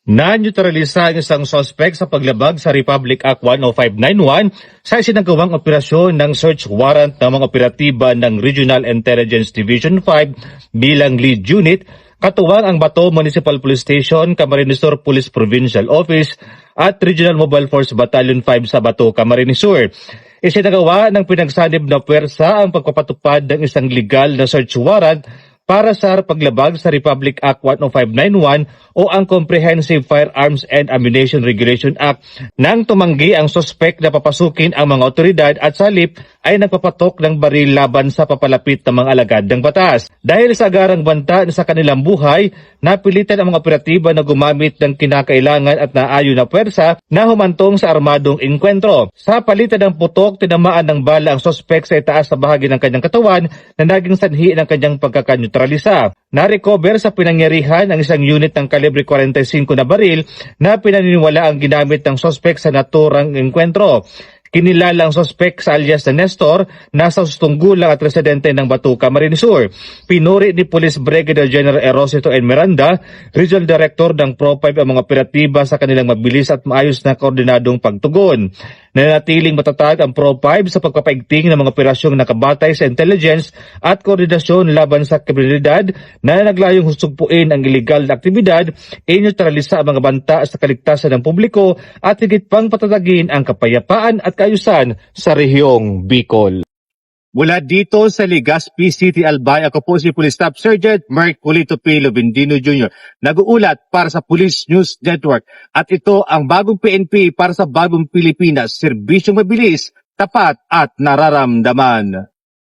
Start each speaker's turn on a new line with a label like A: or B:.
A: Na-neutralisa ang isang sospek sa paglabag sa Republic Act 10591 sa isinagawang operasyon ng search warrant ng mga operatiba ng Regional Intelligence Division 5 bilang lead unit, katuwang ang Bato Municipal Police Station, Camarines Sur Police Provincial Office at Regional Mobile Force Battalion 5 sa Bato, Camarines Sur. Isinagawa ng pinagsanib na puwersa ang pagpapatupad ng isang legal na search warrant para sa paglabag sa Republic Act 10591 o ang Comprehensive Firearms and Ammunition Regulation Act nang tumanggi ang sospek na papasukin ang mga otoridad at sa halip ay nagpapatok ng baril laban sa papalapit ng mga alagad ng batas. Dahil sa agarang banta sa kanilang buhay, napilitan ang mga operatiba na gumamit ng kinakailangan at naayon na puwersa na humantong sa armadong engkwentro. Sa palitan ng putok, tinamaan ng bala ang sospek sa itaas na bahagi ng kanyang katawan na naging sanhi ng kanyang pagkakaneutralisa. Na-recover sa pinangyarihan ang isang unit ng kalibre 45 na baril na pinaniniwala ang ginamit ng sospek sa naturang engkwentro. Kinilala ang sospek sa alias na Nestor, nasa Sustunggulang at residente ng Bato, Camarines Sur. Pinuri ni Police Brigadier General Erosito N. Miranda, Regional Director ng Pro-5 ang mga operatiba sa kanilang mabilis at maayos na koordinadong pagtugon. Nanatiling matatag ang Pro-5 sa pagpapaigting ng mga operasyong nakabatay sa intelligence at koordinasyon laban sa kriminalidad na naglayong husugpuin ang iligal na aktibidad, inyutralisa ang mga banta sa kaligtasan ng publiko at higit pang patatagin ang kapayapaan at kaayusan sa rehiyong Bicol. Mula dito sa Legazpi City, Albay, ako po si Police Staff Sergeant Mark Polito P. Lovendino Jr. Nag-uulat para sa Police News Network at ito ang bagong PNP para sa bagong Pilipinas, serbisyong mabilis, tapat at nararamdaman.